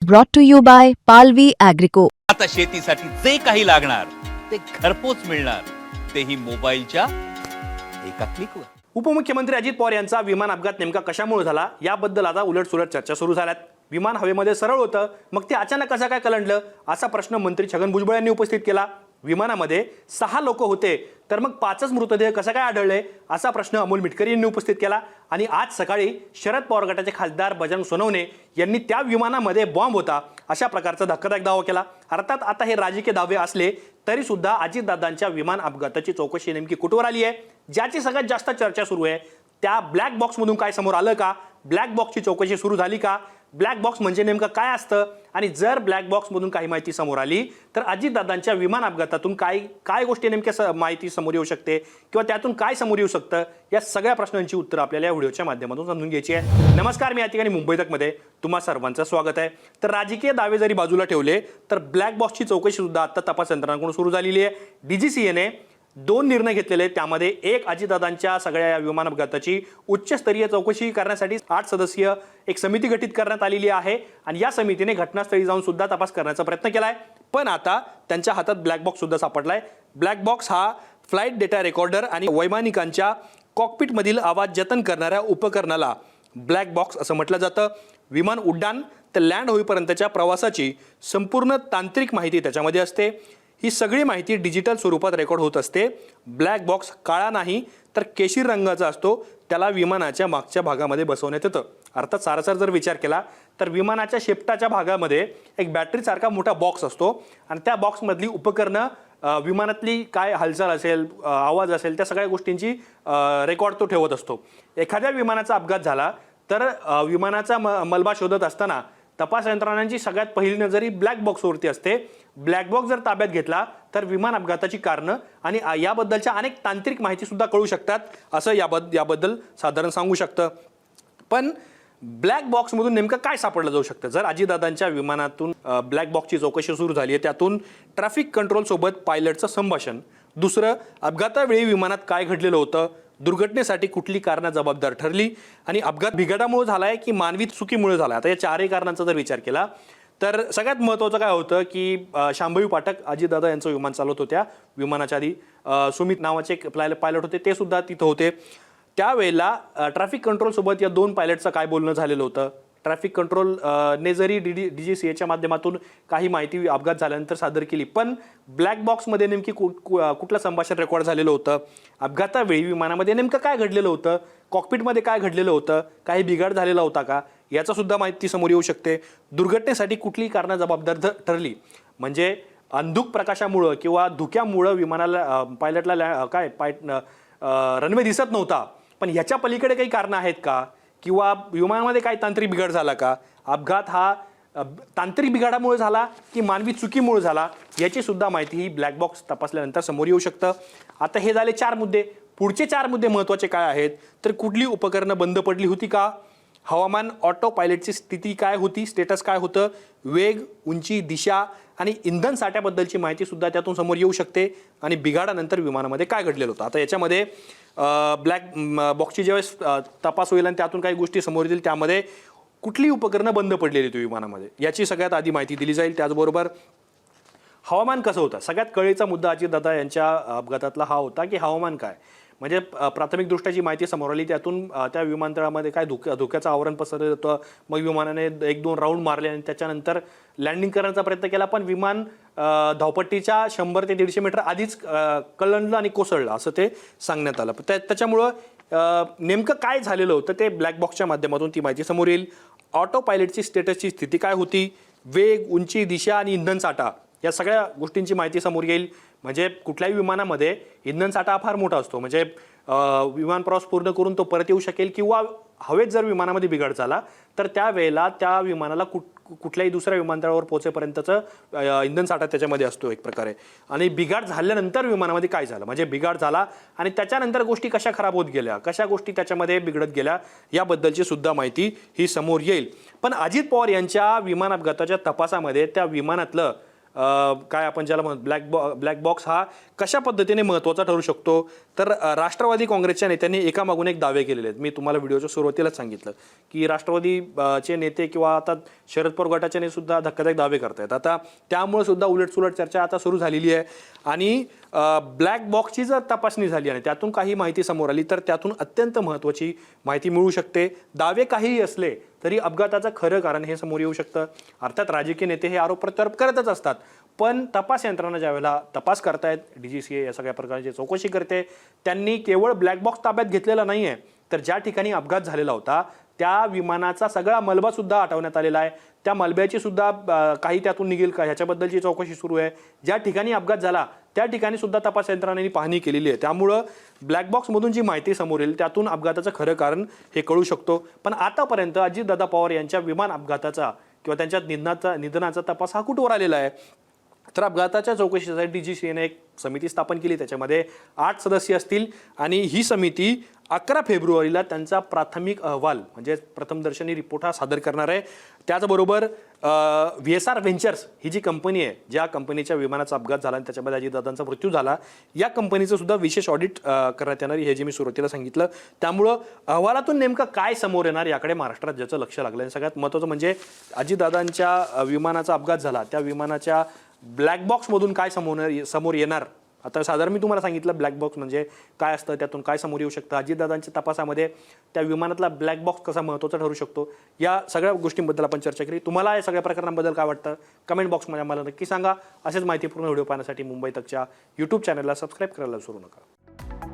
brought to you by Palvi Agrico. आता शेतीसाठी जे काही लागणार ते घरपोच मिळणार, तेही मोबाईलच्या एका क्लिकवर. उपमुख्यमंत्री अजित पवार यांचा विमान अपघात नेमका कशामुळे झाला याबद्दल आता उलटसुलट चर्चा सुरू झाल्यात. विमान हवेमध्ये सरळ होतं, मग ते अचानक कसं काय कलंडलं असा प्रश्न मंत्री छगन भुजबळ यांनी उपस्थित केला. विमानामध्ये 6 लोक होते, तर मग 5च मृतदेह कसा काय आढळले असा प्रश्न अमोल मिटकर यांनी उपस्थित केला. आणि आज सकाळी शरद पवार गटाचे खासदार बजरंग सोनवणे यांनी त्या विमानामध्ये बॉम्ब होता अशा प्रकारचा धक्कादायक दावा केला. अर्थात आता हे राजकीय दावे असले तरी सुद्धा अजितदादांच्या विमान अपघाताची चौकशी नेमकी कुठवर आली आहे, ज्याची सगळ्यात जास्त चर्चा सुरू आहे, त्या ब्लॅक बॉक्समधून काय समोर आलं का, ब्लॅक बॉक्सची चौकशी सुरू झाली का, ब्लॅक बॉक्स म्हणजे नेमकं काय असतं, आणि जर ब्लॅक बॉक्समधून काही माहिती समोर आली तर अजितदादांच्या विमान अपघातातून काय काय गोष्टी नेमक्या माहिती समोर येऊ शकते किंवा त्यातून काय समोर येऊ शकतं, या सगळ्या प्रश्नांची उत्तर आपल्याला या व्हिडिओच्या माध्यमातून समजून घ्यायची आहे. नमस्कार, मी या ठिकाणी मुंबई तकमध्ये तुम्हा सर्वांचं स्वागत आहे. तर राजकीय दावे जरी बाजूला ठेवले तर ब्लॅक बॉक्सची चौकशी सुद्धा आता तपास यंत्रणांकडून सुरू झालेली आहे. DGCAने 2 निर्णय घेतलेले आहेत. त्यामध्ये एक, अजितदादांच्या सगळ्या विमान अपघाताची उच्चस्तरीय चौकशी करण्यासाठी 8 सदस्यीय एक समिती गठीत करण्यात आलेली आहे आणि या समितीने घटनास्थळी जाऊन सुद्धा तपास करण्याचा प्रयत्न केलाय. पण आता त्यांच्या हातात ब्लॅक बॉक्स सुद्धा सापडलाय. ब्लॅक बॉक्स हा फ्लाईट डेटा रेकॉर्डर आणि वैमानिकांच्या कॉकपिटमधील आवाज जतन करणाऱ्या उपकरणाला ब्लॅक बॉक्स असं म्हटलं जातं. विमान उड्डाण ते लँड होईपर्यंतच्या प्रवासाची संपूर्ण तांत्रिक माहिती त्याच्यामध्ये असते. ही सगळी माहिती डिजिटल स्वरूपात रेकॉर्ड होत असते. ब्लॅक बॉक्स काळा नाही तर केशरी रंगाचा असतो. त्याला विमानाच्या मागच्या भागामध्ये बसवण्यात येतं. अर्थात सारासार जर विचार केला तर विमानाच्या शेपटाच्या भागामध्ये एक बॅटरीसारखा मोठा बॉक्स असतो आणि त्या बॉक्समधली उपकरणं, विमानातली काय हालचाल असेल, आवाज असेल, त्या सगळ्या गोष्टींची रेकॉर्ड तो ठेवत असतो. एखाद्या विमानाचा अपघात झाला तर विमानाचा मलबा शोधत असताना तपास यंत्रणांची सगळ्यात पहिली नजर ब्लॅक बॉक्सवरती असते. ब्लॅक बॉक्स जर ताब्यात घेतला तर विमान अपघाताची कारणं आणि याबद्दलच्या अनेक तांत्रिक माहिती सुद्धा कळू शकतात असं याबद्दल साधारण सांगू शकतं. पण ब्लॅक बॉक्समधून नेमकं काय सापडलं जाऊ शकतं? जर अजितदादांच्या विमानातून ब्लॅक बॉक्सची चौकशी सुरू झाली आहे, त्यातून ट्रॅफिक कंट्रोलसोबत पायलटचं संभाषण, दुसरं अपघातावेळी विमानात काय घडलेलं होतं, दुर्घटनेसाठी कुठली कारणं जबाबदार ठरली आणि अपघात बिघाडामुळे झालाय की मानवी चुकीमुळे झाला. आता या 4ही कारणांचा जर विचार केला तर सगळ्यात महत्त्वाचं काय होतं की शांभवी पाठक अजितदादा यांचं विमान चालवत होत्या. विमानाच्या आधी सुमित नावाचे एक पायलट होते, ते सुद्धा तिथं होते. त्यावेळेला ट्रॅफिक कंट्रोलसोबत या 2 पायलटचं काय बोलणं झालेलं होतं, ट्रॅफिक कंट्रोल ने जरी DGCAच्या माध्यमातून काही माहिती अपघात झाल्यानंतर सादर केली, पण ब्लॅक बॉक्समध्ये नेमकी कुठलं संभाषण रेकॉर्ड झालेलं होतं, अपघातावेळी विमानामध्ये नेमकं काय घडलेलं होतं, कॉकपिटमध्ये काय घडलेलं होतं, काही बिघाड झालेला होता का, याचा सुद्धा माहिती समोर येऊ शकते. दुर्घटनेसाठी कुठली कारणं जबाबदार ठरली, म्हणजे अंधुक प्रकाशामुळं किंवा धुक्यामुळं विमानाला पायलटला रनवे दिसत नव्हता, पण ह्याच्या पलीकडे काही कारणं आहेत का, किंवा विमानामध्ये काही तांत्रिक बिघाड झाला का, अपघात हा तांत्रिक बिघाडामुळे झाला की मानवी चुकीमुळे झाला, याची सुद्धा माहिती ही ब्लॅक बॉक्स तपासल्यानंतर समोर येऊ शकतं. आता हे झाले 4 मुद्दे. पुढचे 4 मुद्दे महत्त्वाचे काय आहेत तर कुठली उपकरणं बंद पडली होती का, हवामान ऑटो पायलटची स्थिती काय होती, स्टेटस काय होतं, वेग, उंची, दिशा आणि इंधन साठ्याबद्दलची माहिती सुद्धा त्यातून समोर येऊ शकते, आणि बिघाडानंतर विमानामध्ये काय घडलेलं होतं. आता याच्यामध्ये ब्लॅक बॉक्सची ज्यावेळेस तपास होईल आणि त्यातून काही गोष्टी समोर येतील, त्यामध्ये कुठली उपकरणं बंद पडलेली होती विमानामध्ये याची सगळ्यात आधी माहिती दिली जाईल. त्याचबरोबर हवामान कसं होतं. सगळ्यात कळीचा मुद्दा अजितदादा यांच्या अपघातातला हा होता की हवामान काय, म्हणजे प्राथमिकदृष्ट्या जी माहिती समोर आली त्यातून त्या विमानतळामध्ये काय धोक्याचं आवरण पसरलं होतं. मग विमानाने 1-2 राऊंड मारले आणि त्याच्यानंतर लँडिंग करण्याचा प्रयत्न केला, पण विमान धावपट्टीच्या 100 ते 150 मीटर आधीच कलंडलं आणि कोसळलं असं ते सांगण्यात आलं. त्याच्यामुळं नेमकं काय झालेलं होतं ते ब्लॅक बॉक्सच्या माध्यमातून ती माहिती समोर येईल. ऑटो पायलटची स्टेटसची स्थिती काय होती, वेग, उंची, दिशा आणि इंधन साठा, या सगळ्या गोष्टींची माहिती समोर येईल. म्हणजे कुठल्याही विमानामध्ये इंधन साठा फार मोठा असतो, म्हणजे विमान प्रवास पूर्ण करून तो परत येऊ शकेल, किंवा हवेत जर विमानामध्ये बिघाड झाला तर त्यावेळेला त्या विमानाला कुठल्याही दुसऱ्या विमानतळावर पोहोचेपर्यंतचं इंधन साठा त्याच्यामध्ये असतो एक प्रकारे. आणि बिघाड झाल्यानंतर विमानामध्ये काय झालं, म्हणजे बिघाड झाला आणि त्याच्यानंतर गोष्टी कशा खराब होत गेल्या, कशा गोष्टी त्याच्यामध्ये बिघडत गेल्या, याबद्दलची सुद्धा माहिती ही समोर येईल. पण अजित पवार यांच्या विमान अपघाताच्या तपासामध्ये त्या विमानातलं काय आपण ज्याला ब्लॅक बॉक्स हा कशा पद्धतीने महत्त्वाचा ठरू शकतो तर राष्ट्रवादी काँग्रेसच्या नेत्यांनी एकामागून एक दावे केलेले आहेत. मी तुम्हाला व्हिडिओच्या सुरुवातीलाच सांगितलं की राष्ट्रवादीचे नेते किंवा आता शरद पवार गटाचे नेते सुद्धा धक्कादायक दावे करतायत. आता त्यामुळे सुद्धा उलटसुलट चर्चा आता सुरू झालेली आहे आणि ब्लॅक बॉक्सची जर तपासणी झाली आणि त्यातून काही माहिती समोर आली तर त्यातून अत्यंत महत्त्वाची माहिती मिळू शकते. दावे काहीही असले तरी अपघाताचं खरं कारण हे समोर येऊ शकतं. अर्थात राजकीय नेते हे आरोप प्रत्यारोप करतच असतात, पण तपास यंत्रणा ज्यावेळेला तपास करतायत, DGCA या सगळ्या प्रकारची चौकशी करते, त्यांनी केवळ ब्लॅक बॉक्स ताब्यात घेतलेला नाही आहे, तर ज्या ठिकाणी अपघात झालेला होता त्या विमानाचा सगळा मलबा सुद्धा हटवण्यात आलेला आहे. त्या मलब्याची सुद्धा काही त्यातून निघेल का ह्याच्याबद्दलची चौकशी सुरू आहे. ज्या ठिकाणी अपघात झाला त्या ठिकाणी सुद्धा तपास यंत्रणांनी पाहणी केलेली आहे. त्यामुळं ब्लॅक बॉक्समधून जी माहिती समोर येईल त्यातून अपघाताचं खरं कारण हे कळू शकतो. पण आतापर्यंत अजितदादा पवार यांच्या विमान अपघाताचा किंवा त्यांच्या निधनाचा तपास हा कुठवर आलेला आहे. तर अपघाताच्या चौकशीसाठी DGCAने एक समिती स्थापन केली. त्याच्यामध्ये 8 सदस्य असतील आणि ही समिती 11 फेब्रुवारीला त्यांचा प्राथमिक अहवाल म्हणजे प्रथमदर्शनी रिपोर्ट हा सादर करणार आहे. त्याचबरोबर VSR व्हेंचर्स ही जी कंपनी आहे, ज्या कंपनीच्या विमानाचा अपघात झाला आणि त्याच्यामध्ये अजितदादांचा मृत्यू झाला, या कंपनीचं सुद्धा विशेष ऑडिट करण्यात येणार हे जे मी सुरुवातीला सांगितलं. त्यामुळं अहवालातून नेमकं काय समोर येणार याकडे महाराष्ट्रात ज्याचं लक्ष लागलं आहे. सगळ्यात महत्त्वाचं म्हणजे अजितदादांच्या विमानाचा अपघात झाला त्या विमानाच्या ब्लॅक बॉक्समधून काय समोर येणार. आता साधारण मी तुम्हाला सांगितलं ब्लॅक बॉक्स म्हणजे काय असतं, त्यातून काय समोर येऊ शकतं, अजितदादांच्या तपासामध्ये त्या विमानातला ब्लॅक बॉक्स कसा महत्त्वाचा ठरू शकतो, या सगळ्या गोष्टींबद्दल आपण चर्चा केली. तुम्हाला या सगळ्या प्रकरणांबद्दल काय वाटतं कमेंट बॉक्समध्ये आम्हाला नक्की सांगा. असेच माहितीपूर्ण व्हिडिओ पाहण्यासाठी मुंबई तकच्या YouTube चॅनलला सबस्क्राईब करायला विसरू नका.